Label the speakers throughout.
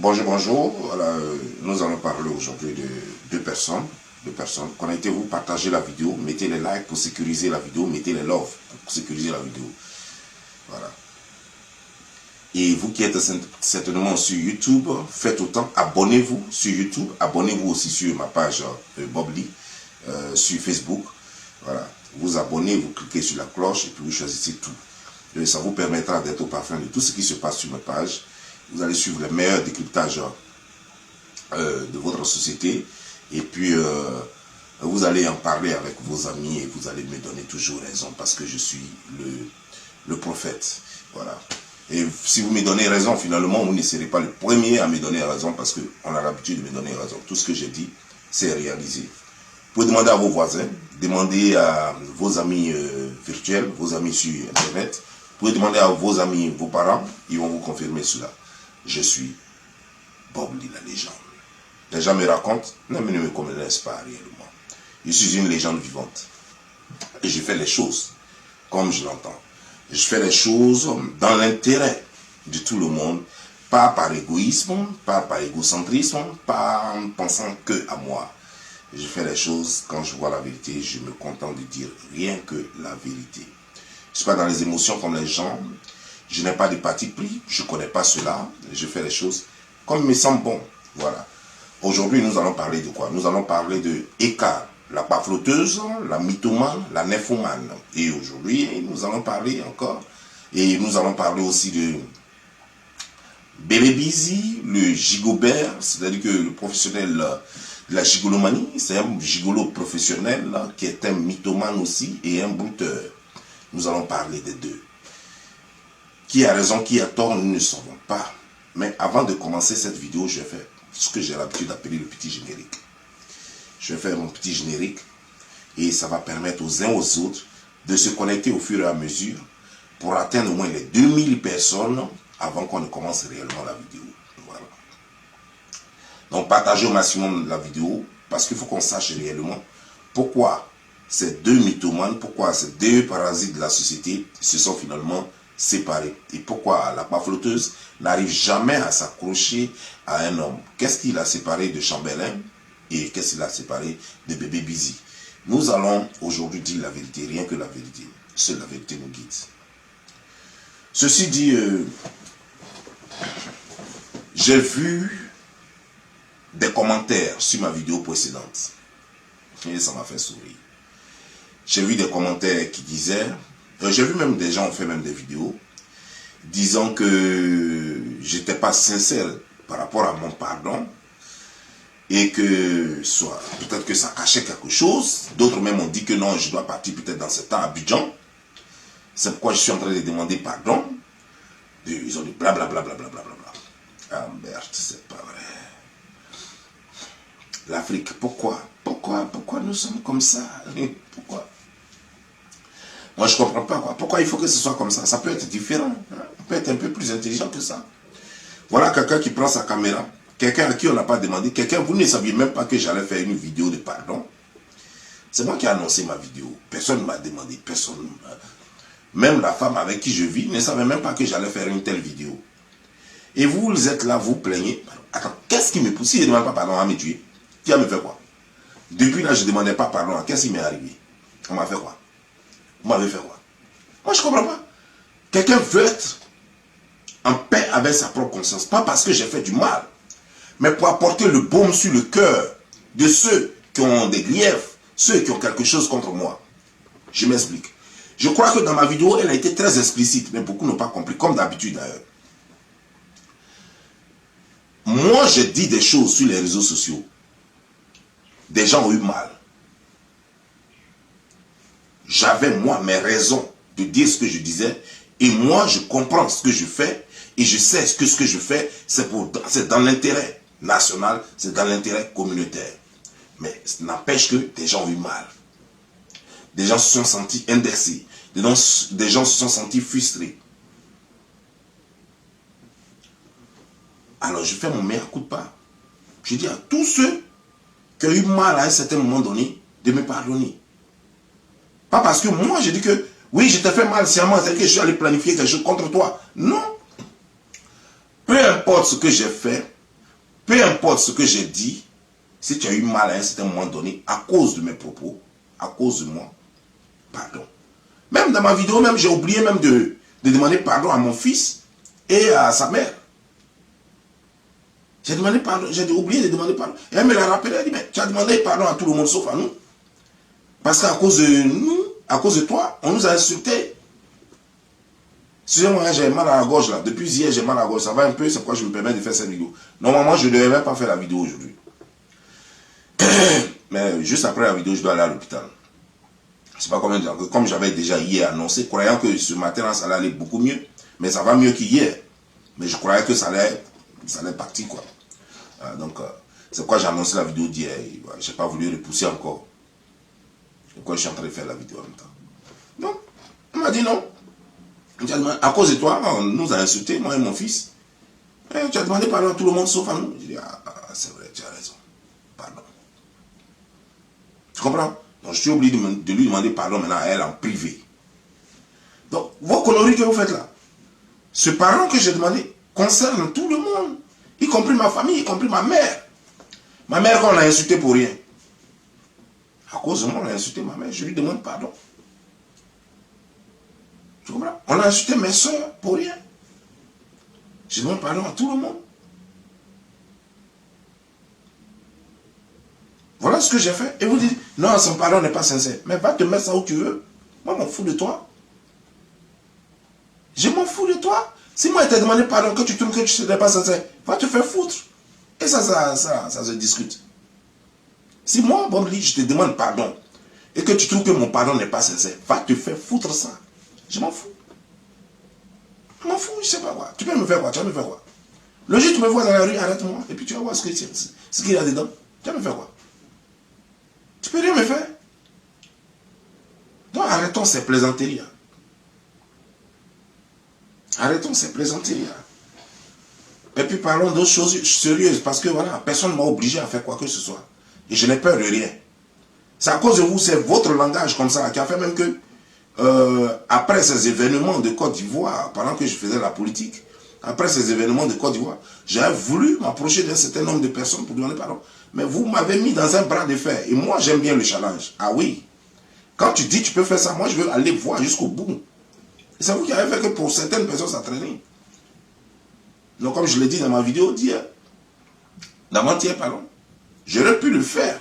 Speaker 1: Bonjour, bonjour. Voilà, nous allons parler aujourd'hui de deux personnes. Connectez-vous, partagez la vidéo, mettez les likes pour sécuriser la vidéo, mettez les love pour sécuriser la vidéo. Voilà. Et vous qui êtes certainement sur YouTube, faites autant, abonnez-vous sur YouTube, abonnez-vous aussi sur ma page Bob Lee, sur Facebook. Voilà. Vous abonnez, vous cliquez sur la cloche et puis vous choisissez tout. Et ça vous permettra d'être au parfum de tout ce qui se passe sur ma page. Vous allez suivre les meilleurs décryptages de votre société. Et puis, vous allez en parler avec vos amis et vous allez me donner toujours raison parce que je suis le prophète. Voilà. Et si vous me donnez raison, finalement, vous ne serez pas le premier à me donner raison parce qu'on a l'habitude de me donner raison. Tout ce que j'ai dit, c'est réalisé. Vous pouvez demander à vos voisins, demander à vos amis virtuels, vos amis sur Internet. Vous pouvez demander à vos amis, vos parents, ils vont vous confirmer cela. Je suis Bob Lee, la légende. Les gens me racontent, mais ne me connaissent pas réellement. Je suis une légende vivante. Et je fais les choses comme je l'entends. Je fais les choses dans l'intérêt de tout le monde, pas par égoïsme, pas par égocentrisme, pas en pensant que à moi. Je fais les choses quand je vois la vérité, je me contente de dire rien que la vérité. Je ne suis pas dans les émotions comme les gens, je n'ai pas de parti pris, je ne connais pas cela, je fais les choses comme il me semble bon. Voilà. Aujourd'hui, nous allons parler de quoi? Nous allons parler de Eka, la baflotteuse, la mythomane, la nymphomane. Et aujourd'hui, nous allons parler encore, et nous allons parler aussi de Bébé Busy, le gigobert, c'est-à-dire que le professionnel de la gigolomanie, c'est un gigolo professionnel qui est un mythomane aussi et un brouteur. Nous allons parler des deux. Qui a raison, qui a tort, nous ne savons pas. Mais avant de commencer cette vidéo, je vais faire ce que j'ai l'habitude d'appeler le petit générique. Je vais faire mon petit générique et ça va permettre aux uns aux autres de se connecter au fur et à mesure pour atteindre au moins les 2000 personnes avant qu'on ne commence réellement la vidéo. Voilà. Donc partagez au maximum la vidéo parce qu'il faut qu'on sache réellement pourquoi ces deux mythomanes, pourquoi ces deux parasites de la société se sont finalement séparés. Et pourquoi la baflotteuse n'arrive jamais à s'accrocher à un homme. Qu'est-ce qui l'a séparé de Chambellan et qu'est-ce qui l'a séparé de Bébé Busy? Nous allons aujourd'hui dire la vérité, rien que la vérité. Seule la vérité nous guide. Ceci dit, j'ai vu des commentaires sur ma vidéo précédente. Et ça m'a fait sourire. J'ai vu des commentaires qui disaient, j'ai vu même des gens ont fait même des vidéos, disant que j'étais pas sincère par rapport à mon pardon, et que soit peut-être que ça cachait quelque chose. D'autres même ont dit que non, je dois partir peut-être dans ce temps à Abidjan. C'est pourquoi je suis en train de demander pardon. Ils ont dit blablabla. Ah merde, c'est pas vrai. L'Afrique, pourquoi nous sommes comme ça? Pourquoi? Moi, je ne comprends pas quoi. Pourquoi il faut que ce soit comme ça? Ça peut être différent. Hein? On peut être un peu plus intelligent que ça. Voilà quelqu'un qui prend sa caméra. Quelqu'un à qui on n'a pas demandé. Quelqu'un, vous ne saviez même pas que j'allais faire une vidéo de pardon. C'est moi qui ai annoncé ma vidéo. Personne ne m'a demandé. Personne. Même la femme avec qui je vis ne savait même pas que j'allais faire une telle vidéo. Et vous êtes là, vous plaignez. Attends, qu'est-ce qui me pousse? Si je ne demande pas pardon à me tuer, qui a me fait quoi? Depuis là, je ne demandais pas pardon. Qu'est-ce qui m'est arrivé? On m'a fait quoi? Vous m'avez fait quoi? Moi, je ne comprends pas. Quelqu'un veut être en paix avec sa propre conscience. Pas parce que j'ai fait du mal, mais pour apporter le baume sur le cœur de ceux qui ont des griefs, ceux qui ont quelque chose contre moi. Je m'explique. Je crois que dans ma vidéo, elle a été très explicite, mais beaucoup n'ont pas compris, comme d'habitude d'ailleurs. Moi, j'ai dit des choses sur les réseaux sociaux. Des gens ont eu mal. J'avais, moi, mes raisons de dire ce que je disais. Et moi, je comprends ce que je fais. Et je sais que ce que je fais, c'est dans l'intérêt national, c'est dans l'intérêt communautaire. Mais ça n'empêche que des gens ont eu mal. Des gens se sont sentis indexés. Des gens se sont sentis frustrés. Alors, je fais mon meilleur coup de pas. Je dis à tous ceux qui ont eu mal à un certain moment donné, de me pardonner. Pas parce que moi, je dis que, oui, je t'ai fait mal sciemment, c'est que je suis allé planifier quelque chose contre toi. Non. Peu importe ce que j'ai fait, peu importe ce que j'ai dit, si tu as eu mal à un certain moment donné, à cause de mes propos, à cause de moi, pardon. Même dans ma vidéo, même j'ai oublié même de demander pardon à mon fils et à sa mère. J'ai demandé pardon, j'ai oublié de demander pardon. Et elle me l'a rappelé, elle dit, mais tu as demandé pardon à tout le monde sauf à nous. Parce qu'à cause de nous, à cause de toi, on nous a insultés. Excusez-moi, j'ai mal à la gorge là. Depuis hier, j'ai mal à la gorge. Ça va un peu, c'est pourquoi je me permets de faire cette vidéo. Normalement, je ne devais même pas faire la vidéo aujourd'hui. Mais juste après la vidéo, je dois aller à l'hôpital. Je ne sais pas combien de temps. Comme j'avais déjà hier annoncé, croyant que ce matin-là, ça allait aller beaucoup mieux. Mais ça va mieux qu'hier. Mais je croyais que ça allait partir, quoi. Donc, c'est pourquoi j'ai annoncé la vidéo d'hier. Je n'ai pas voulu repousser encore. C'est pourquoi je suis en train de faire la vidéo en même temps. Donc, on m'a dit non. À cause de toi, on nous a insultés, moi et mon fils. Et tu as demandé pardon à tout le monde sauf à nous. Je dis, c'est vrai, tu as raison. Pardon. Tu comprends? Donc, je suis obligé de lui demander pardon maintenant à elle en privé. Donc, vos conneries que vous faites là, ce pardon que j'ai demandé concerne tout le monde, y compris ma famille, y compris ma mère. Ma mère, quand on l'a insulté pour rien. À cause de moi, on a insulté ma mère, je lui demande pardon. Tu comprends? On a insulté mes soeurs pour rien. Je demande pardon à tout le monde. Voilà ce que j'ai fait. Et vous dites, non, son pardon n'est pas sincère. Mais va te mettre ça où tu veux. Moi, je m'en fous de toi. Je m'en fous de toi. Si moi, je t'ai demandé pardon, que tu trouves que tu n'es pas sincère, va te faire foutre. Et ça se discute. Si moi, Bobli, je te demande pardon, et que tu trouves que mon pardon n'est pas sincère, va te faire foutre ça. Je m'en fous. Je m'en fous, je sais pas quoi. Tu peux me faire quoi? Tu vas me faire quoi? Le jour où tu me vois dans la rue, arrête-moi, et puis tu vas voir ce qu'il y a dedans. Tu vas me faire quoi? Tu peux rien me faire. Donc arrêtons ces plaisanteries. Arrêtons ces plaisanteries. Et puis parlons d'autres choses sérieuses, parce que voilà, personne ne m'a obligé à faire quoi que ce soit. Et je n'ai peur de rien. C'est à cause de vous, c'est votre langage comme ça qui a fait même que, après ces événements de Côte d'Ivoire, pendant que je faisais la politique, après ces événements de Côte d'Ivoire, j'ai voulu m'approcher d'un certain nombre de personnes pour demander pardon. Mais vous m'avez mis dans un bras de fer. Et moi, j'aime bien le challenge. Ah oui. Quand tu dis tu peux faire ça, moi, je veux aller voir jusqu'au bout. Et c'est vous qui avez fait que pour certaines personnes, ça traînait. Donc, comme je l'ai dit dans ma vidéo d'hier, d'avant-hier, pardon, j'aurais pu le faire.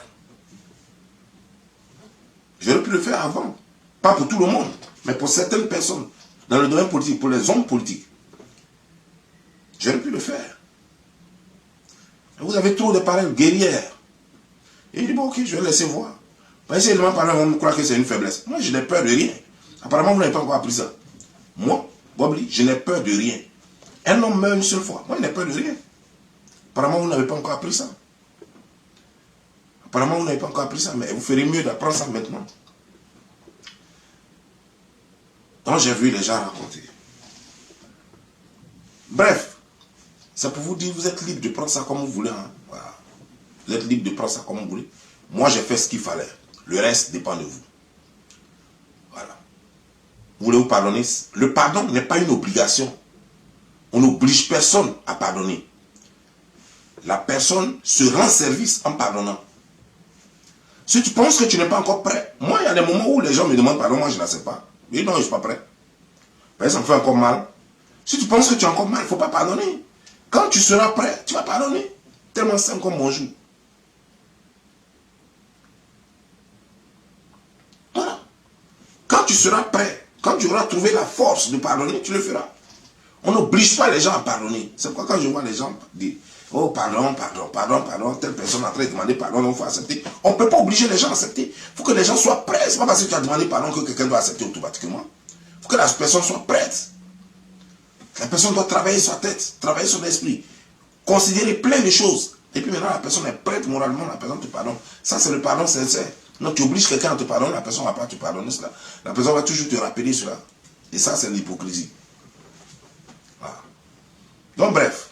Speaker 1: J'aurais pu le faire avant. Pas pour tout le monde, mais pour certaines personnes. Dans le domaine politique, pour les hommes politiques. J'aurais pu le faire. Vous avez trop de paroles guerrières. Et il dit, bon, ok, je vais laisser voir. Essayez de m'en parler, on me croit que c'est une faiblesse. Moi, je n'ai peur de rien. Apparemment, vous n'avez pas encore appris ça. Moi, Bobli, je n'ai peur de rien. Un homme meurt une seule fois. Moi, je n'ai peur de rien. Apparemment, vous n'avez pas encore appris ça. Apparemment, vous n'avez pas encore appris ça, mais vous ferez mieux d'apprendre ça maintenant. Donc, j'ai vu les gens raconter. Bref, c'est pour vous dire, vous êtes libre de prendre ça comme vous voulez. Hein. Voilà. Vous êtes libre de prendre ça comme vous voulez. Moi, j'ai fait ce qu'il fallait. Le reste dépend de vous. Voilà. Vous voulez vous pardonner? Le pardon n'est pas une obligation. On n'oblige personne à pardonner. La personne se rend service en pardonnant. Si tu penses que tu n'es pas encore prêt, moi, il y a des moments où les gens me demandent pardon, moi, je ne sais pas. Mais non, je ne suis pas prêt. Mais ça me fait encore mal. Si tu penses que tu es encore mal, il ne faut pas pardonner. Quand tu seras prêt, tu vas pardonner. Tellement simple comme bonjour. Voilà. Quand tu seras prêt, quand tu auras trouvé la force de pardonner, tu le feras. On n'oblige pas les gens à pardonner. C'est pourquoi quand je vois les gens dire, oh pardon, pardon, pardon, pardon, telle personne est en train de demander pardon, il faut accepter. On ne peut pas obliger les gens à accepter. Il faut que les gens soient prêts. Ce n'est pas parce que tu as demandé pardon que quelqu'un doit accepter automatiquement. Il faut que la personne soit prête. La personne doit travailler sa tête, travailler son esprit, considérer plein de choses. Et puis maintenant, la personne est prête moralement, la personne te pardonne. Ça, c'est le pardon sincère. Non, tu obliges quelqu'un à te pardonner, la personne ne va pas te pardonner cela. La personne va toujours te rappeler cela. Et ça, c'est l'hypocrisie. Voilà. Donc, bref.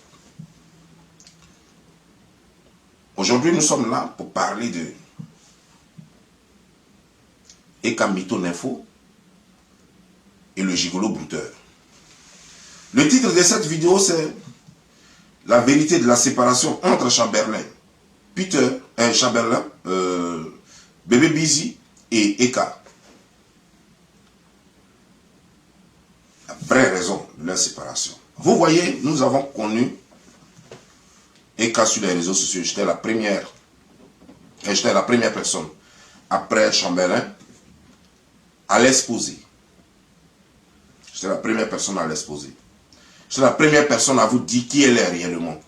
Speaker 1: Aujourd'hui, nous sommes là pour parler de Ekamito Info et le gigolo brouteur. Le titre de cette vidéo, c'est la vérité de la séparation entre Chamberlain, Bébé Busy et Eka. La vraie raison de leur séparation. Vous voyez, nous avons connu Eka sur les réseaux sociaux. J'étais la première personne après Chamberlain à l'exposer. J'étais la première personne à l'exposer. J'étais la première personne à vous dire qui elle est réellement.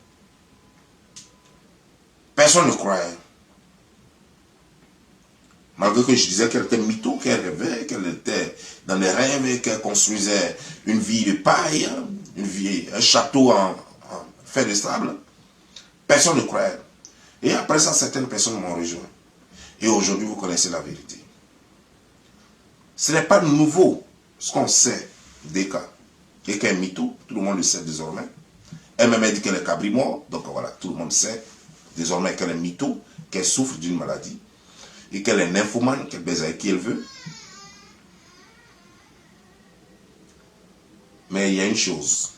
Speaker 1: Personne ne croyait. Malgré que je disais qu'elle était mytho, qu'elle rêvait, qu'elle était dans les rêves et qu'elle construisait une vie de paille, un château en fer de sable. Personne ne croyait. Et après ça, certaines personnes m'ont rejoint. Et aujourd'hui, vous connaissez la vérité. Ce n'est pas nouveau ce qu'on sait d'Eka. Eka est mytho, tout le monde le sait désormais. Elle-même a dit qu'elle est cabri-mort, donc voilà, tout le monde sait désormais qu'elle est mytho, qu'elle souffre d'une maladie, et qu'elle est nymphomane, qu'elle baise avec qui elle veut. Mais il y a une chose.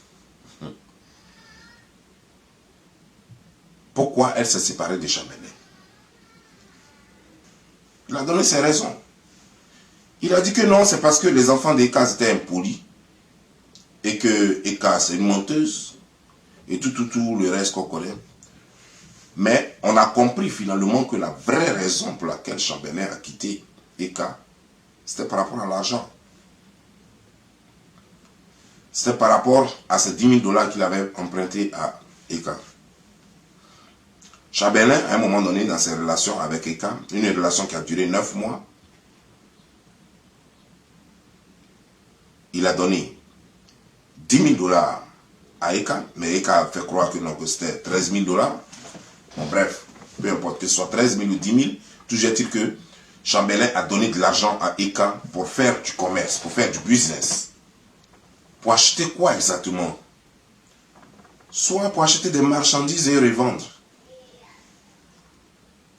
Speaker 1: Pourquoi elle s'est séparée de Chamberlain? Il a donné ses raisons. Il a dit que non, c'est parce que les enfants d'Eka étaient impolis. Et que Eka, c'est une menteuse. Et tout le reste qu'on connaît. Mais on a compris finalement que la vraie raison pour laquelle Chamberlain a quitté Eka, c'était par rapport à l'argent. C'était par rapport à ces 10 000 $ qu'il avait emprunté à Eka. Chamberlain, à un moment donné, dans ses relations avec Eka, une relation qui a duré 9 mois, il a donné 10 000 $ à Eka, mais Eka a fait croire que non, que c'était 13 000 $. Bon, bref, peu importe que ce soit 13 000 ou 10 000, toujours est-il que Chamberlain a donné de l'argent à Eka pour faire du commerce, pour faire du business. Pour acheter quoi exactement? Soit pour acheter des marchandises et revendre.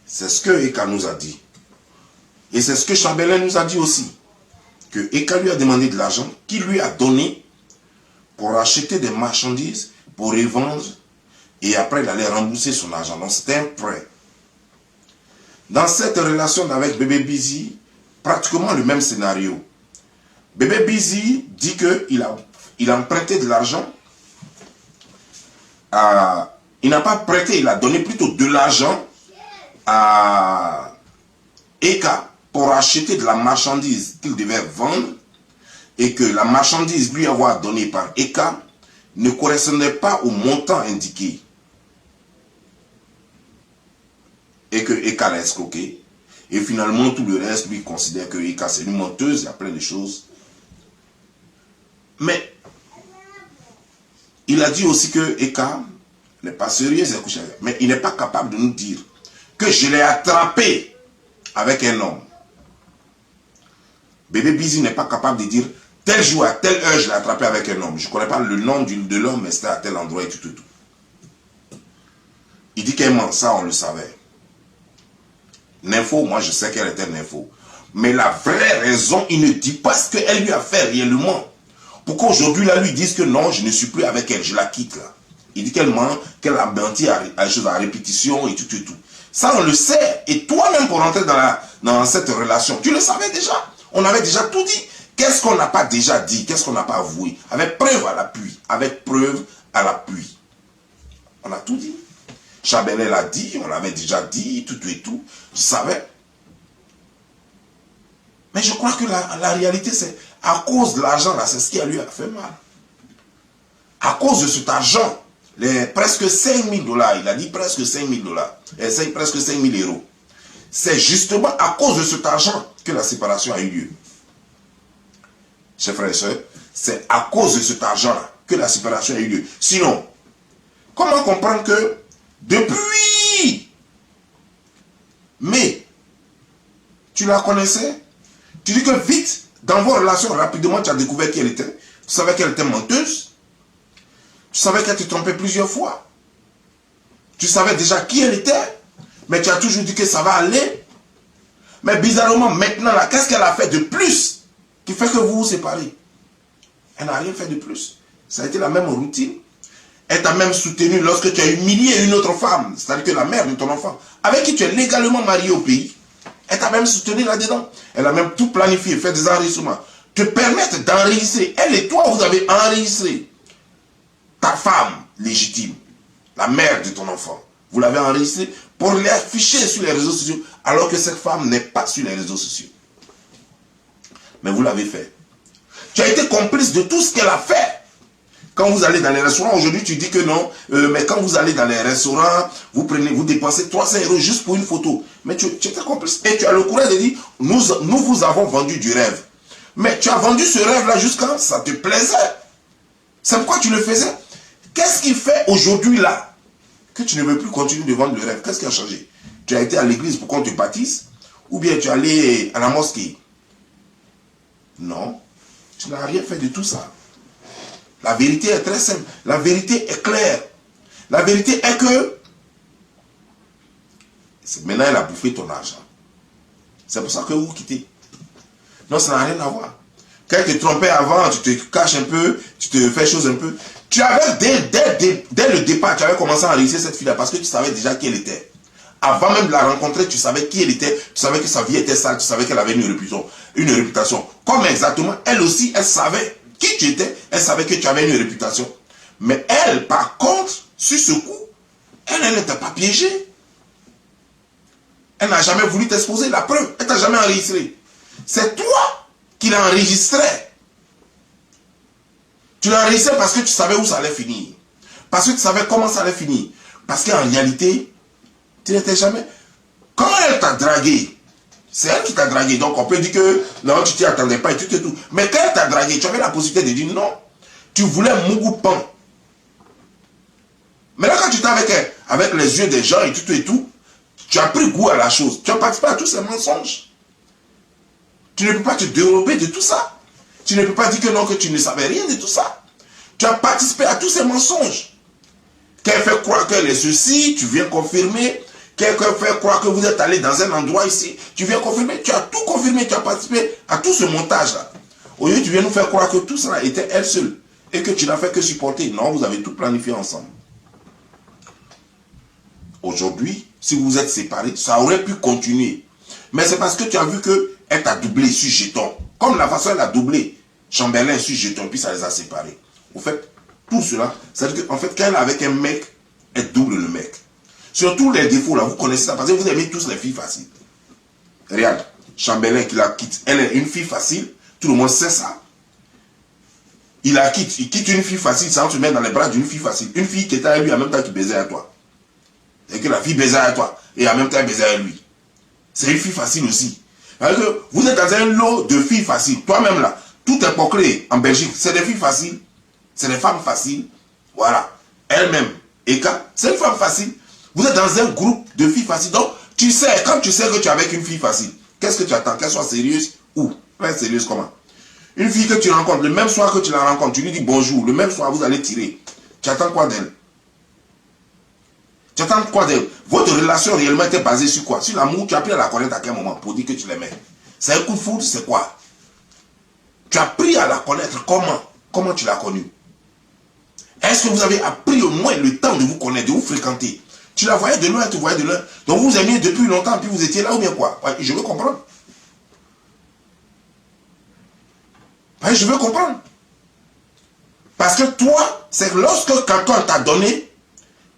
Speaker 1: C'est ce que Eka nous a dit. Et c'est ce que Chamberlain nous a dit aussi. Que Eka lui a demandé de l'argent qu'il lui a donné pour acheter des marchandises, pour revendre, et après il allait rembourser son argent. Donc c'était un prêt. Dans cette relation avec Bébé Busy, pratiquement le même scénario. Bébé Busy dit qu'il a emprunté de l'argent. Il n'a pas prêté, il a donné plutôt de l'argent à Eka pour acheter de la marchandise qu'il devait vendre, et que la marchandise lui avoir donnée par Eka ne correspondait pas au montant indiqué. Et que Eka l'a escroqué. Et finalement, tout le reste, lui, considère que Eka, c'est une menteuse, il y a plein de choses. Mais, il a dit aussi que Eka n'est pas sérieuse, mais il n'est pas capable de nous dire que je l'ai attrapé avec un homme. Bébé Busy n'est pas capable de dire tel jour, à telle heure, je l'ai attrapé avec un homme. Je ne connais pas le nom de l'homme, mais c'était à tel endroit et tout. Il dit qu'elle ment, ça on le savait. Nympho, moi je sais qu'elle était nympho. Mais la vraie raison, il ne dit pas ce qu'elle lui a fait réellement. Pourquoi aujourd'hui, là, lui disent que non, je ne suis plus avec elle, je la quitte là. Il dit qu'elle ment, qu'elle a menti à répétition et tout. Ça, on le sait. Et toi-même, pour rentrer dans cette relation, tu le savais déjà. On avait déjà tout dit. Qu'est-ce qu'on n'a pas déjà dit? Qu'est-ce qu'on n'a pas avoué? Avec preuve à l'appui. Avec preuve à l'appui. On a tout dit. Chamberlain l'a dit, on l'avait déjà dit, tout. Je savais. Mais je crois que la réalité, c'est à cause de l'argent, là, c'est ce qui lui a fait mal. À cause de cet argent, les presque 5 000 $, il a dit presque 5 000 $, presque 5 000 €. C'est justement à cause de cet argent que la séparation a eu lieu. Chers frères et sœurs, c'est à cause de cet argent-là que la séparation a eu lieu. Sinon, comment comprendre que depuis mai, tu la connaissais? Tu dis que vite, dans vos relations, rapidement, tu as découvert qui elle était. Tu savais qu'elle était menteuse. Tu savais qu'elle te trompait plusieurs fois. Tu savais déjà qui elle était. Mais tu as toujours dit que ça va aller. Mais bizarrement, maintenant, là, qu'est-ce qu'elle a fait de plus qui fait que vous vous séparez? Elle n'a rien fait de plus. Ça a été la même routine. Elle t'a même soutenu lorsque tu as humilié une autre femme, c'est-à-dire que la mère de ton enfant, avec qui tu es légalement marié au pays. Elle t'a même soutenu là-dedans. Elle a même tout planifié, fait des enregistrements. Te permettre d'enregistrer. Elle et toi, vous avez enregistré ta femme légitime, la mère de ton enfant. Vous l'avez enregistré pour l'afficher sur les réseaux sociaux, alors que cette femme n'est pas sur les réseaux sociaux. Mais vous l'avez fait. Tu as été complice de tout ce qu'elle a fait. Quand vous allez dans les restaurants, aujourd'hui tu dis que non, mais quand vous allez dans les restaurants, vous dépensez 300 € juste pour une photo. Mais tu étais complice et tu as le courage de dire, nous vous avons vendu du rêve. Mais tu as vendu ce rêve-là jusqu'à ça te plaisait. C'est pourquoi tu le faisais. Qu'est-ce qui fait aujourd'hui là que tu ne veux plus continuer de vendre le rêve? Qu'est-ce qui a changé? Tu as été à l'église pour qu'on te baptise? Ou bien tu es allé à la mosquée? Non, tu n'as rien fait de tout ça. La vérité est très simple. La vérité est claire. La vérité est que maintenant elle a bouffé ton argent. C'est pour ça que vous quittez. Non, ça n'a rien à voir. Quand elle te trompait avant, tu te caches un peu, tu te fais chose un peu. Tu avais, dès le départ, tu avais commencé à enregistrer cette fille-là parce que tu savais déjà qui elle était. Avant même de la rencontrer, tu savais qui elle était, tu savais que sa vie était sale, tu savais qu'elle avait une réputation. Comme exactement, elle aussi, elle savait qui tu étais, elle savait que tu avais une réputation. Mais elle, par contre, sur ce coup, elle n'était pas piégée. Elle n'a jamais voulu t'exposer. La preuve, elle t'a jamais enregistré. C'est toi qui l'as enregistré. Tu l'as enregistré parce que tu savais où ça allait finir. Parce que tu savais comment ça allait finir. Parce qu'en réalité, tu n'étais jamais... Quand elle t'a dragué, c'est elle qui t'a dragué. Donc on peut dire que non, tu t'y attendais pas et tout et tout. Mais quand elle t'a dragué, tu avais la possibilité de dire non. Tu voulais Mougou Pan. Mais là, quand tu étais avec elle, avec les yeux des gens et tout, tu as pris goût à la chose. Tu as participé à tous ces mensonges. Tu ne peux pas te dérober de tout ça. Tu ne peux pas dire que non, que tu ne savais rien de tout ça. Tu as participé à tous ces mensonges. Qu'elle fait croire qu'elle est ceci, tu viens confirmer. Quelqu'un fait croire que vous êtes allé dans un endroit ici, tu viens confirmer. Tu as tout confirmé, tu as participé à tout ce montage-là. Au lieu, tu viens nous faire croire que tout cela était elle seule. Et que tu n'as fait que supporter. Non, vous avez tout planifié ensemble. Aujourd'hui, si vous êtes séparés, ça aurait pu continuer. Mais c'est parce que tu as vu qu'elle t'a doublé sur jeton. Comme la façon elle a doublé Chamberlain sur jeton, puis ça les a séparés. En fait, tout cela, c'est-à-dire qu'en fait, quand elle est avec un mec, elle double le mec. Sur tous les défauts, là, vous connaissez ça, parce que vous aimez tous les filles faciles. Regarde, Chamberlain qui la quitte, elle est une fille facile, tout le monde sait ça. Il la quitte, il quitte une fille facile sans se mettre dans les bras d'une fille facile. Une fille qui était avec lui en même temps qu'il baisait à toi. Et que la fille baisait à toi, et en même temps elle baisait à lui. C'est une fille facile aussi. Parce que vous êtes dans un lot de filles faciles. Toi-même là, tout est proclé en Belgique. C'est des filles faciles. C'est des femmes faciles. Voilà. Elle-même, Eka, c'est une femme facile. Vous êtes dans un groupe de filles faciles. Donc, tu sais, quand tu sais que tu es avec une fille facile, qu'est-ce que tu attends? Qu'elle soit sérieuse ou pas sérieuse comment? Une fille que tu rencontres, le même soir que tu la rencontres, tu lui dis bonjour, le même soir vous allez tirer. Tu attends quoi d'elle? Tu attends quoi d'elle? Votre relation réellement était basée sur quoi? Sur l'amour, tu as appris à la connaître à quel moment pour dire que tu l'aimais? C'est un coup de foudre, c'est quoi? Tu as appris à la connaître comment? Comment tu l'as connue? Est-ce que vous avez appris au moins le temps de vous connaître, de vous fréquenter? Tu la voyais de loin, tu voyais de loin. Donc vous aimiez depuis longtemps, puis vous étiez là ou bien quoi? Ouais, je veux comprendre. Ouais, je veux comprendre. Parce que toi, c'est lorsque quelqu'un t'a donné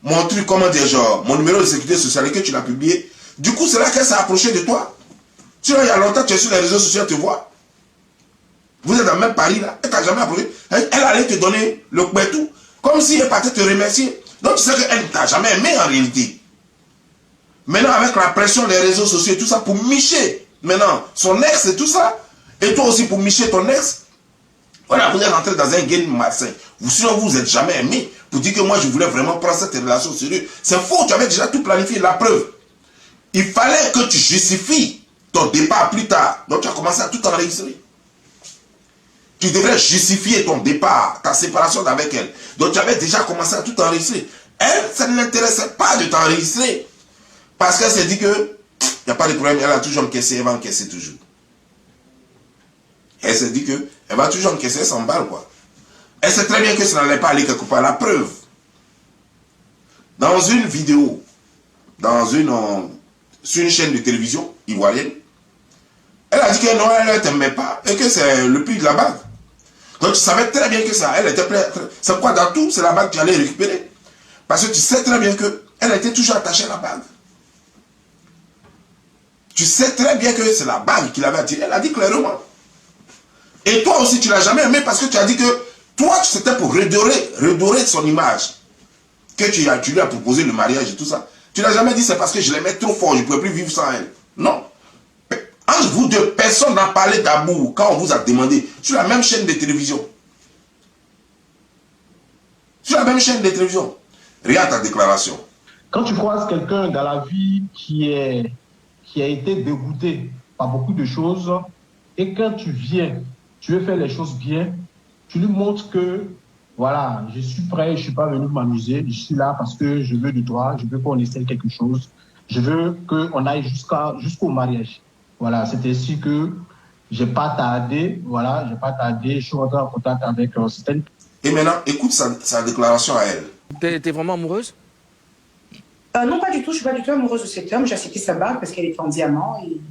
Speaker 1: mon truc, comment dire, genre, mon numéro de sécurité sociale et que tu l'as publié, du coup, c'est là qu'elle s'est approchée de toi. Tu vois, il y a longtemps, tu es sur les réseaux sociaux, tu vois. Vous êtes dans le même Paris, là. Elle t'a jamais approché. Elle allait te donner le tout, comme si elle partait te remercier. Donc, tu sais qu'elle ne t'a jamais aimé en réalité. Maintenant, avec la pression des réseaux sociaux et tout ça, pour micher, maintenant, son ex et tout ça, et toi aussi pour micher ton ex, voilà, vous êtes rentré dans un game malsain. Sinon, vous n'êtes jamais aimé. Pour dire que moi, je voulais vraiment prendre cette relation sérieuse. C'est faux, tu avais déjà tout planifié. La preuve, il fallait que tu justifies ton départ plus tard. Donc, tu as commencé à tout enregistrer. Tu devrais justifier ton départ, ta séparation avec elle. Donc, tu avais déjà commencé à tout enregistrer. Elle, ça ne l'intéressait pas de t'enregistrer. Parce qu'elle s'est dit que, il n'y a pas de problème, elle a toujours encaissé, elle va encaisser toujours. Elle s'est dit que, elle va toujours encaisser 100 balles, quoi. Elle sait très bien que ça n'allait pas aller quelque part. La preuve, dans une vidéo, sur une chaîne de télévision ivoirienne, elle a dit que non, elle ne t'aimait pas et que c'est le prix de la bague. Donc tu savais très bien que ça, elle était prête. C'est quoi dans tout, c'est la bague que tu allais récupérer. Parce que tu sais très bien qu'elle était toujours attachée à la bague. Tu sais très bien que c'est la bague qui l'avait attirée. Elle a dit clairement. Et toi aussi, tu ne l'as jamais aimé parce que tu as dit que toi, c'était pour redorer son image. Que tu lui as proposé le mariage et tout ça. Tu n'as jamais dit c'est parce que je l'aimais trop fort, je ne pouvais plus vivre sans elle. Non. Entre vous deux, personne n'a parlé d'amour quand on vous a demandé sur la même chaîne de télévision. Sur la même chaîne de télévision. Regarde ta déclaration.
Speaker 2: Quand tu croises quelqu'un dans la vie qui a été dégoûté par beaucoup de choses, et quand tu viens, tu veux faire les choses bien, tu lui montres que, voilà, je suis prêt, je ne suis pas venu m'amuser, je suis là parce que je veux de toi, je veux qu'on essaie quelque chose, je veux qu'on aille jusqu'au mariage. Voilà, c'est ainsi que j'ai pas tardé, je suis rentré en contact avec certaines.
Speaker 1: Et maintenant, écoute sa déclaration à elle.
Speaker 3: T'es vraiment amoureuse?
Speaker 4: Non, pas du tout. Je suis pas du tout amoureuse de cet homme. J'ai accepté sa bague parce qu'elle était en diamant. Et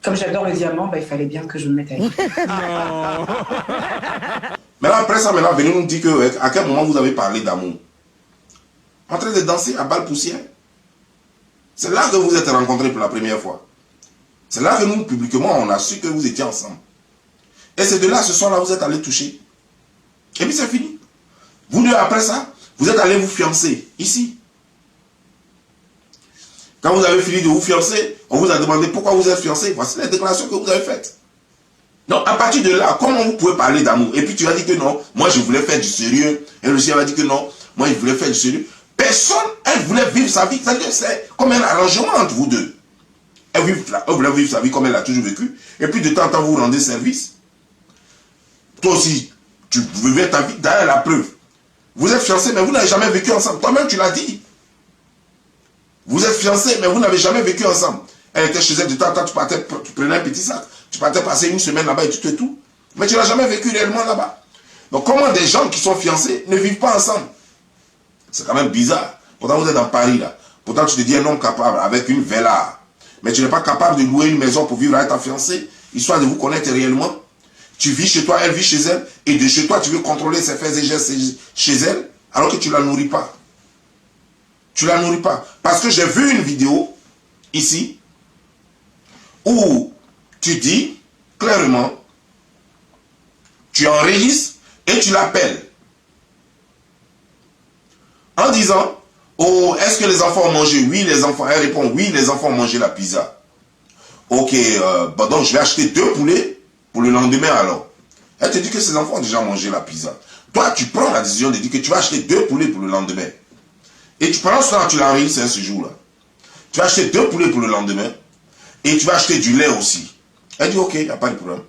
Speaker 4: comme j'adore le diamant, bah, il fallait bien que je me mette avec.
Speaker 3: Non.
Speaker 1: Maintenant, après ça, venez nous dire à quel moment vous avez parlé d'amour. En train de danser à balle poussière. C'est là que vous êtes rencontrés pour la première fois. C'est là que nous, publiquement, on a su que vous étiez ensemble. Et c'est de là, ce soir-là, vous êtes allés toucher. Et puis c'est fini. Vous deux, après ça, vous êtes allés vous fiancer, ici. Quand vous avez fini de vous fiancer, on vous a demandé pourquoi vous êtes fiancés. Voici les déclarations que vous avez faites. Donc, à partir de là, comment vous pouvez parler d'amour? Et puis tu as dit que non, moi je voulais faire du sérieux. Et le chien a dit que non, moi je voulais faire du sérieux. Personne, elle voulait vivre sa vie. C'est-à-dire que c'est comme un arrangement entre vous deux. Elle voulait vivre sa vie comme elle a toujours vécu. Et puis de temps en temps, vous vous rendez service. Toi aussi, tu vivais ta vie. D'ailleurs, la preuve. Vous êtes fiancés, mais vous n'avez jamais vécu ensemble. Toi-même, tu l'as dit. Vous êtes fiancés, mais vous n'avez jamais vécu ensemble. Elle était chez elle, de temps en temps, tu prenais un petit sac. Tu partais passer une semaine là-bas et tout. Mais tu n'as jamais vécu réellement là-bas. Donc comment des gens qui sont fiancés ne vivent pas ensemble? C'est quand même bizarre. Pourtant, vous êtes dans Paris là. Pourtant, tu te dis un homme capable avec une villa. Mais tu n'es pas capable de louer une maison pour vivre avec ta fiancée, histoire de vous connaître réellement. Tu vis chez toi, elle vit chez elle. Et de chez toi, tu veux contrôler ses faits et gestes chez elle, alors que tu ne la nourris pas. Tu ne la nourris pas. Parce que j'ai vu une vidéo, ici, où tu dis clairement, tu enregistres et tu l'appelles. En disant, oh, est-ce que les enfants ont mangé? Oui, les enfants. Elle répond, oui, les enfants ont mangé la pizza. Ok, bon, donc je vais acheter 2 poulets pour le lendemain alors. Elle te dit que ses enfants ont déjà mangé la pizza. Toi, tu prends la décision de dire que tu vas acheter 2 poulets pour le lendemain. Et tu prends ça, tu l'enregistres ce jour-là. Tu vas acheter 2 poulets pour le lendemain. Et tu vas acheter du lait aussi. Elle dit, ok, il n'y a pas de problème.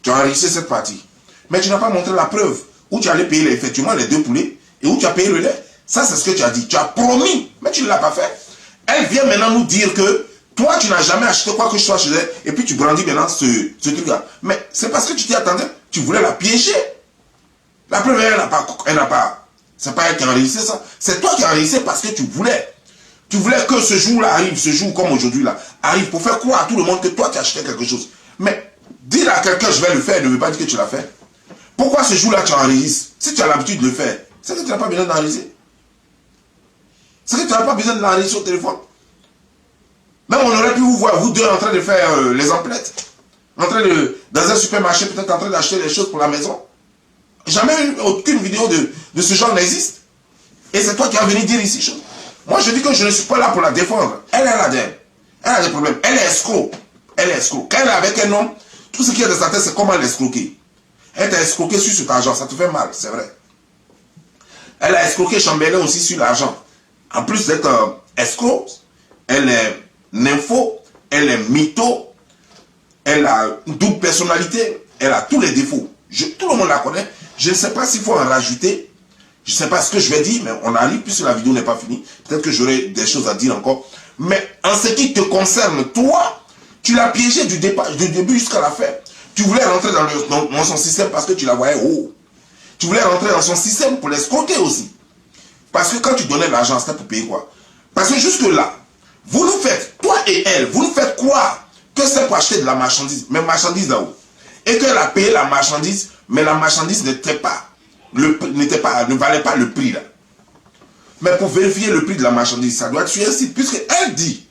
Speaker 1: Tu as enregistré cette partie. Mais tu n'as pas montré la preuve où tu allais payer effectivement les 2 poulets et où tu as payé le lait. Ça, c'est ce que tu as dit. Tu as promis, mais tu ne l'as pas fait. Elle vient maintenant nous dire que toi, tu n'as jamais acheté quoi que ce soit chez elle et puis tu brandis maintenant ce truc-là. Mais c'est parce que tu t'y attendais. Tu voulais la piéger. La preuve, elle n'a pas. C'est pas elle qui a enregistré ça. C'est toi qui as enregistré parce que tu voulais. Tu voulais que ce jour-là arrive, ce jour comme aujourd'hui là, arrive pour faire croire à tout le monde que toi tu as acheté quelque chose. Mais dire à quelqu'un je vais le faire ne veut pas dire que tu l'as fait. Pourquoi ce jour-là tu enregistres? Si tu as l'habitude de le faire, c'est que tu n'as pas besoin d'enregistrer. C'est que tu n'as pas besoin de l'enregistrer au téléphone. Même on aurait pu vous voir, vous deux en train de faire les emplettes. En train de, dans un supermarché, peut-être en train d'acheter des choses pour la maison. Jamais aucune vidéo de ce genre n'existe. Et c'est toi qui as venu dire ici chose. Moi, je dis que je ne suis pas là pour la défendre. Elle a des problèmes. Elle est escroc. Elle est escroc. Quand elle est avec un homme, tout ce qui est de sa tête, c'est comment l'escroquer. Elle t'a escroqué sur cet argent. Ça te fait mal, c'est vrai. Elle a escroqué Chambellan aussi sur l'argent. En plus d'être escroc, elle est nympho, elle est mytho, elle a une double personnalité, elle a tous les défauts. Tout le monde la connaît. Je ne sais pas s'il faut en rajouter. Je ne sais pas ce que je vais dire, mais on arrive puisque la vidéo n'est pas finie. Peut-être que j'aurai des choses à dire encore. Mais en ce qui te concerne, toi, tu l'as piégé du début jusqu'à la fin. Tu voulais rentrer dans son système parce que tu la voyais haut. Tu voulais rentrer dans son système pour l'escroquer aussi. Parce que quand tu donnais l'argent, c'était pour payer quoi? Parce que jusque-là, vous nous faites, toi et elle, vous nous faites croire que c'est pour acheter de la marchandise, mais marchandise là-haut. Et qu'elle a payé la marchandise, mais la marchandise ne valait pas le prix là. Mais pour vérifier le prix de la marchandise, ça doit être sur un site, puisqu'elle dit,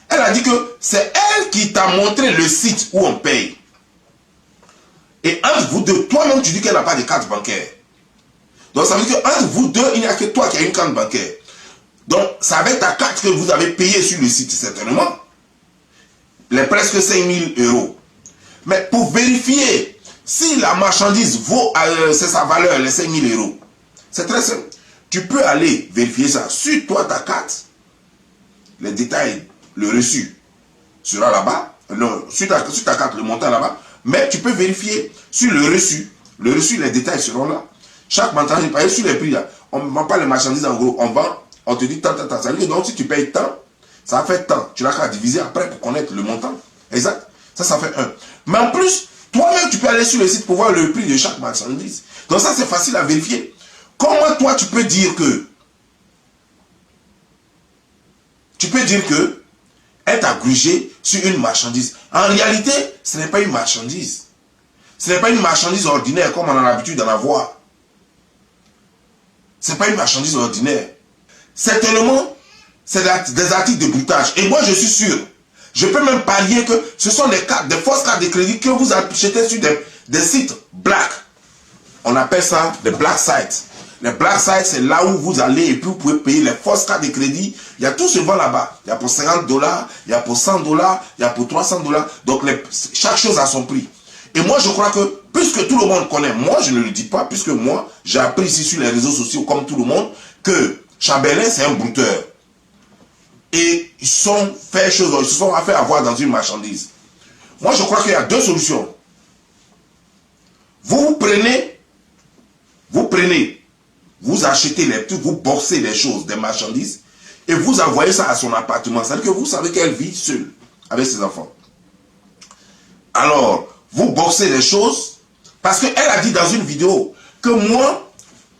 Speaker 1: elle a dit que c'est elle qui t'a montré le site où on paye. Et entre vous deux, toi-même tu dis qu'elle n'a pas de carte bancaire. Donc ça veut dire qu'entre vous deux, il n'y a que toi qui as une carte bancaire. Donc c'est avec ta carte que vous avez payé sur le site, certainement. Les presque 5 000 €. Mais pour vérifier si la marchandise vaut, c'est sa valeur, les 5 000 €, c'est très simple. Tu peux aller vérifier ça sur toi, ta carte. Les détails, le reçu sera là-bas. Non, sur ta carte, le montant là-bas. Mais tu peux vérifier sur le reçu. Le reçu, les détails seront là. Chaque marchandise, par exemple, sur les prix là, on ne vend pas les marchandises en gros. On vend, on te dit tant. Ça veut dire que donc si tu payes tant, ça fait tant. Tu n'as qu'à diviser après pour connaître le montant. Exact. Ça fait 1. Mais en plus, toi-même, tu peux aller sur le site pour voir le prix de chaque marchandise. Donc ça, c'est facile à vérifier. Comment toi, tu peux dire que elle t'a grugé sur une marchandise. En réalité, ce n'est pas une marchandise. Ce n'est pas une marchandise ordinaire comme on a l'habitude d'en avoir. Ce n'est pas une marchandise ordinaire. Certainement, c'est des articles de broutage. Et moi, je suis sûr, je peux même parier que ce sont des fausses cartes de crédit que vous achetez sur des sites black. On appelle ça des black sites. Les black sites, c'est là où vous allez et puis vous pouvez payer les fausses cartes de crédit. Il y a tout ce vent là-bas. Il y a pour 50 $, il y a pour 100 $, il y a pour 300 $. Donc, chaque chose a son prix. Et moi, je crois que, puisque tout le monde connaît, moi, je ne le dis pas, puisque moi, j'ai appris ici sur les réseaux sociaux, comme tout le monde, que Chambellan, c'est un brouteur. Et ils se sont fait avoir dans une marchandise. Moi, je crois qu'il y a deux solutions. Vous prenez, vous achetez les trucs, vous boxez les choses, des marchandises, et vous envoyez ça à son appartement. C'est-à-dire que vous savez qu'elle vit seule, avec ses enfants. Alors, vous boxez les choses, parce qu'elle a dit dans une vidéo que moi,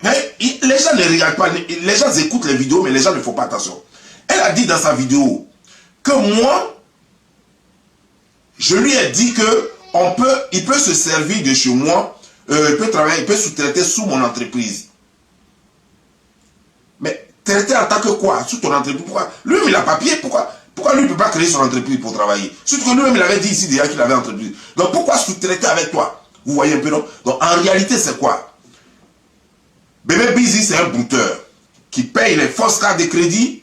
Speaker 1: les gens ne regardent pas, les gens écoutent les vidéos, mais les gens ne font pas attention. Elle a dit dans sa vidéo que moi, je lui ai dit que il peut se servir de chez moi, il peut travailler, il peut sous-traiter sous mon entreprise. Mais traiter en tant que quoi? Sous ton entreprise? Pourquoi? Lui-même, il a papier. Pourquoi lui, il ne peut pas créer son entreprise pour travailler? Surtout que lui-même, il avait dit ici déjà qu'il avait entreprise. Donc, pourquoi sous-traiter avec toi? Vous voyez un peu, non? Donc, en réalité, c'est quoi? Bébé Busy, c'est un brouteur qui paye les fausses cartes de crédit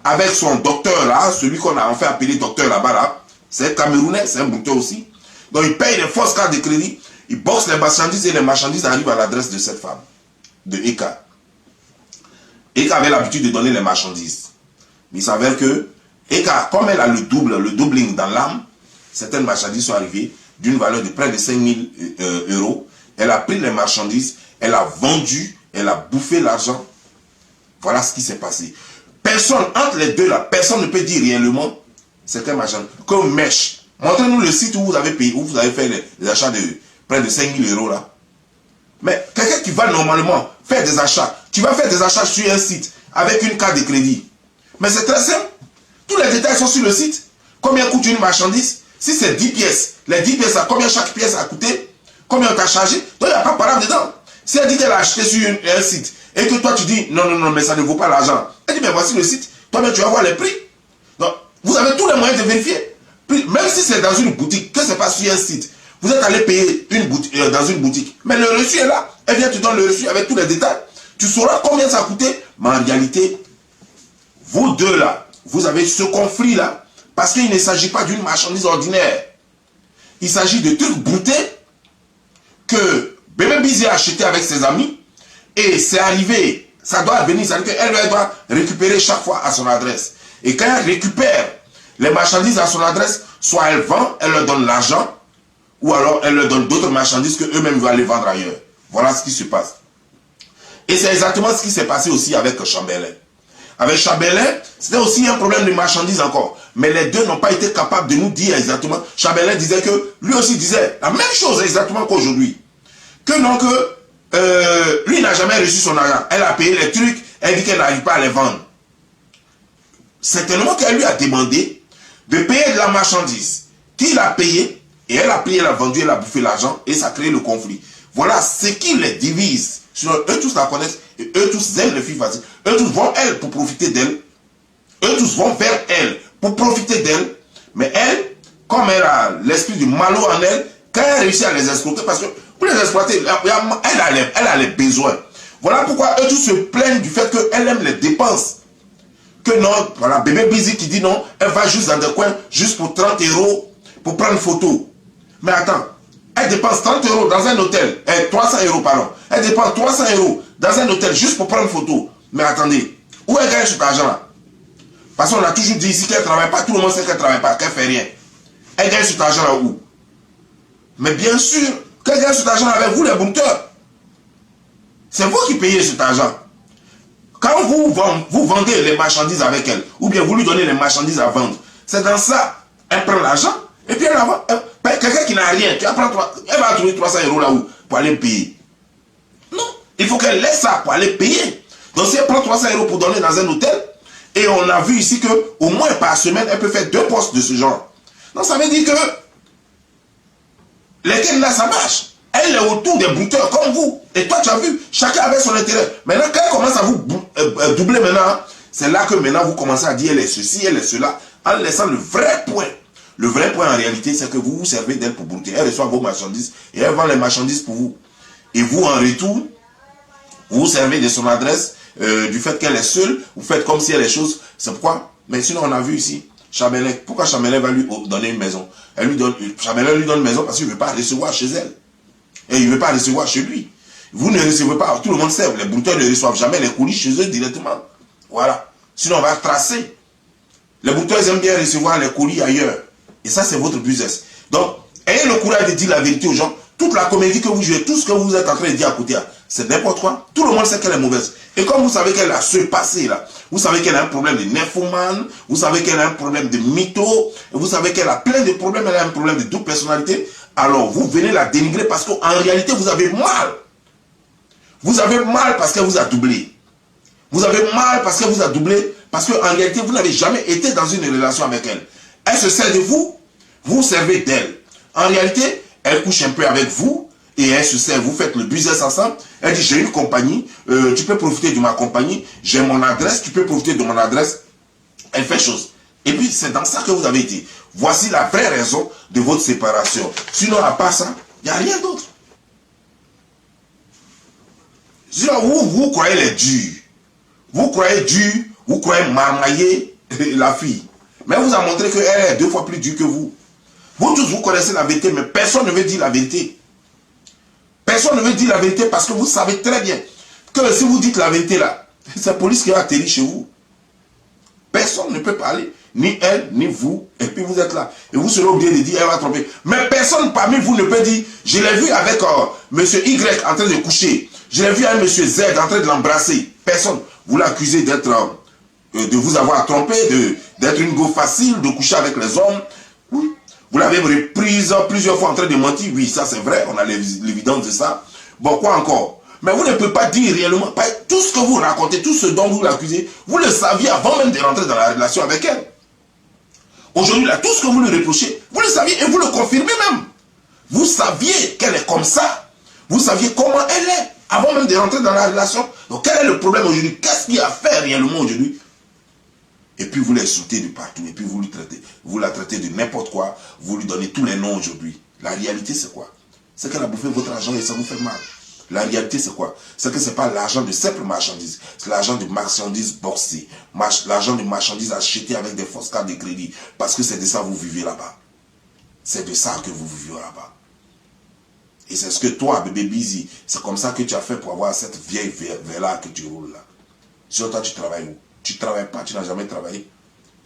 Speaker 1: avec son docteur là, celui qu'on a enfin appelé docteur là-bas là. C'est un Camerounais, c'est un brouteur aussi. Donc, il paye les fausses cartes de crédit, il boxe les marchandises et les marchandises arrivent à l'adresse de cette femme, de Eka. Eka avait l'habitude de donner les marchandises. Mais il s'avère que Eka, comme elle a le doubling dans l'âme, certaines marchandises sont arrivées d'une valeur de près de 5 000 €. Elle a pris les marchandises, elle a vendu, elle a bouffé l'argent. Voilà ce qui s'est passé. Personne, entre les deux là, personne ne peut dire réellement certains marchandises. Comme Mèche, montrez-nous le site où vous avez payé, où vous avez fait les achats de près de 5 000 € là. Mais quelqu'un qui va normalement faire des achats, tu vas faire des achats sur un site avec une carte de crédit. Mais c'est très simple. Tous les détails sont sur le site. Combien coûte une marchandise? Si c'est 10 pièces, les 10 pièces, combien chaque pièce a coûté? Combien on t'a chargé? Donc il n'y a pas de parade dedans. Si elle dit qu'elle a acheté sur un site et que toi tu dis non, mais ça ne vaut pas l'argent. Elle dit mais voici le site, toi-même tu vas voir les prix. Donc vous avez tous les moyens de vérifier. Même si c'est dans une boutique, que ce n'est pas sur un site. Vous êtes allé payer dans une boutique. Mais le reçu est là. Elle vient te donner le reçu avec tous les détails. Tu sauras combien ça a coûté. Mais en réalité, vous deux là, vous avez ce conflit là. Parce qu'il ne s'agit pas d'une marchandise ordinaire. Il s'agit de trucs broutés que Bébé Busy a acheté avec ses amis. Et c'est arrivé, ça doit venir, ça veut dire qu'elle doit récupérer chaque fois à son adresse. Et quand elle récupère les marchandises à son adresse, soit elle vend, elle leur donne l'argent, ou alors elle leur donne d'autres marchandises qu'eux-mêmes vont aller vendre ailleurs. Voilà ce qui se passe. Et c'est exactement ce qui s'est passé aussi avec Chambellan. Avec Chambellan, c'était aussi un problème de marchandises encore. Mais les deux n'ont pas été capables de nous dire exactement. Chambellan disait que, lui aussi disait la même chose exactement qu'aujourd'hui. Que non, que lui n'a jamais reçu son argent. Elle a payé les trucs, Elle dit qu'elle n'arrive pas à les vendre. Certainement qu'elle lui a demandé de payer de la marchandise. Qu'il a payé, et elle a payé, elle a vendu, elle a bouffé l'argent, et ça a créé le conflit. Voilà ce qui les divise. Sinon, eux tous la connaissent, et eux tous aiment les filles faciles. Eux tous vont elle pour profiter d'elle. Eux tous vont vers elle pour profiter d'elle. Mais elle, comme elle a l'esprit du malo en elle, quand elle réussit à les exploiter, parce que pour les exploiter, elle a les besoins. Voilà pourquoi eux tous se plaignent du fait qu'elle aime les dépenses. Que non, voilà, bébé Busy qui dit non, elle va juste dans des coins, juste pour 30 € pour prendre une photo. Mais attends, elle dépense 30 € dans un hôtel, 300 € pardon. Elle dépense 300 € dans un hôtel juste pour prendre une photo. Mais attendez, où elle gagne cet argent-là? Parce qu'on a toujours dit ici qu'elle ne travaille pas, tout le monde sait qu'elle ne travaille pas, qu'elle ne fait rien. Elle gagne cet argent-là où? Mais bien sûr, qu'elle gagne cet argent avec vous, les bouteurs. C'est vous qui payez cet argent. Quand vous vendez les marchandises avec elle, ou bien vous lui donnez les marchandises à vendre, c'est dans ça, elle prend l'argent, et puis elle la vend. Quelqu'un qui n'a rien, elle va trouver 300 € là-haut pour aller payer. Non, il faut qu'elle laisse ça pour aller payer. Donc si elle prend 300 € pour donner dans un hôtel, et on a vu ici qu'au moins par semaine, elle peut faire 2 postes de ce genre. Donc ça veut dire que lesquels là, ça marche. Elle est autour des bouteurs comme vous. Et toi, tu as vu, chacun avait son intérêt. Maintenant, quand elle commence à vous doubler maintenant, c'est là que maintenant vous commencez à dire elle est ceci, elle est cela, en laissant le vrai point. Le vrai point en réalité, c'est que vous vous servez d'elle pour brouter. Elle reçoit vos marchandises et elle vend les marchandises pour vous. Et vous, en retour, vous vous servez de son adresse, du fait qu'elle est seule, vous faites comme si elle est chose. C'est pourquoi. Mais sinon, on a vu ici, Chamelin. Pourquoi Chamelin va lui donner une maison? Chamelin lui donne une maison parce qu'il ne veut pas recevoir chez elle. Et il ne veut pas recevoir chez lui. Vous ne recevez pas, tout le monde sait, les brouteurs ne reçoivent jamais les colis chez eux directement. Voilà. Sinon, on va tracer. Les brouteurs aiment bien recevoir les colis ailleurs. Et ça, c'est votre business. Donc, ayez le courage de dire la vérité aux gens. Toute la comédie que vous jouez, tout ce que vous êtes en train de dire à côté, c'est n'importe quoi. Tout le monde sait qu'elle est mauvaise. Et comme vous savez qu'elle a ce passé là, vous savez qu'elle a un problème de nymphomane, vous savez qu'elle a un problème de mytho, vous savez qu'elle a plein de problèmes, elle a un problème de double personnalité, alors vous venez la dénigrer parce qu'en réalité, vous avez mal. Vous avez mal parce qu'elle vous a doublé. Vous avez mal parce qu'elle vous a doublé, parce qu'en réalité, vous n'avez jamais été dans une relation avec elle. Elle se sert de vous, vous servez d'elle. En réalité, elle couche un peu avec vous et elle se sert, vous faites le business ensemble. Elle dit, j'ai une compagnie, tu peux profiter de ma compagnie, j'ai mon adresse, tu peux profiter de mon adresse. Elle fait chose. Et puis, c'est dans ça que vous avez été. Voici la vraie raison de votre séparation. Sinon, à part ça, il n'y a rien d'autre. Sinon, vous croyez les durs. Vous croyez dur, vous croyez marmailler la fille. Mais elle vous a montré qu'elle est 2 fois plus dure que vous. Vous tous, vous connaissez la vérité, mais personne ne veut dire la vérité. Personne ne veut dire la vérité parce que vous savez très bien que si vous dites la vérité là, c'est la police qui va atterrir chez vous. Personne ne peut parler. Ni elle, ni vous. Et puis vous êtes là. Et vous serez obligé de dire, elle va tromper. Mais personne parmi vous ne peut dire, je l'ai vu avec monsieur Y en train de coucher. Je l'ai vu avec monsieur Z en train de l'embrasser. Personne. Vous l'accusez d'être, de vous avoir trompé, d'être une go facile, de coucher avec les hommes. Oui. Vous l'avez reprise plusieurs fois en train de mentir. Oui, ça c'est vrai. On a l'évidence de ça. Bon, quoi encore? Mais vous ne pouvez pas dire réellement, tout ce que vous racontez, tout ce dont vous l'accusez, vous le saviez avant même de rentrer dans la relation avec elle. Aujourd'hui, là, tout ce que vous lui reprochez, vous le saviez et vous le confirmez même. Vous saviez qu'elle est comme ça. Vous saviez comment elle est avant même de rentrer dans la relation. Donc, quel est le problème aujourd'hui? Qu'est-ce qu'il y a à faire réellement aujourd'hui? Et puis, vous l'insultez de partout. Et puis, vous la traitez de n'importe quoi. Vous lui donnez tous les noms aujourd'hui. La réalité, c'est quoi? C'est qu'elle a bouffé votre argent et ça vous fait mal. La réalité, c'est quoi? C'est que ce n'est pas l'argent de simple marchandises. C'est l'argent de marchandises boxées. L'argent de marchandises achetées avec des fausses cartes de crédit. Parce que c'est de ça que vous vivez là-bas. C'est de ça que vous vivez là-bas. Et c'est ce que toi, bébé Busy, c'est comme ça que tu as fait pour avoir cette vieille vela que tu roules là. Sur toi, tu travailles où? Tu ne travailles pas, tu n'as jamais travaillé.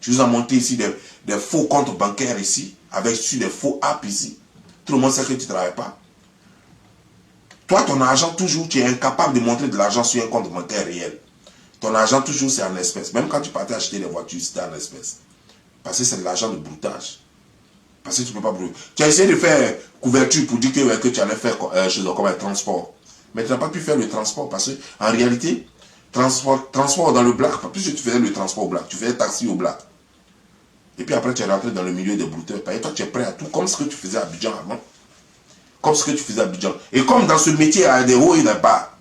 Speaker 1: Tu nous as monté ici des faux comptes bancaires ici, avec des faux apps ici. Tout le monde sait que tu ne travailles pas. Toi, ton argent, toujours, tu es incapable de montrer de l'argent sur un compte bancaire réel. Ton argent, toujours, c'est en espèces. Même quand tu partais acheter des voitures, c'était en espèces. Parce que c'est de l'argent de broutage. Parce que tu ne peux pas brouter. Tu as essayé de faire couverture pour dire que tu allais faire comme un transport. Mais tu n'as pas pu faire le transport parce qu'en réalité, transport dans le black. Puisque tu faisais le transport au black, tu faisais taxi au black. Et puis après, tu es rentré dans le milieu des brouteurs. Et toi, tu es prêt à tout, comme ce que tu faisais à Abidjan avant. Comme ce que tu faisais à Abidjan. Et comme dans ce métier, il y a des hauts et des bas.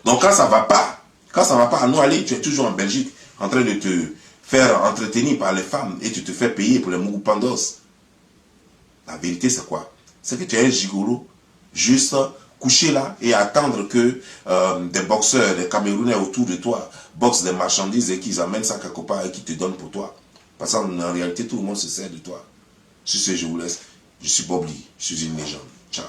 Speaker 1: Donc quand ça ne va pas, à nous aller, tu es toujours en Belgique, en train de te faire entretenir par les femmes et tu te fais payer pour les Mugupandos. La vérité, c'est quoi? C'est que tu es un gigolo, juste coucher là et attendre que des boxeurs, des Camerounais autour de toi boxent des marchandises et qu'ils amènent ça quelque part et qu'ils te donnent pour toi. Parce qu'en réalité, tout le monde se sert de toi. Sur ce, je vous laisse. Je suis Bob Lee. Je suis une légende. Ciao.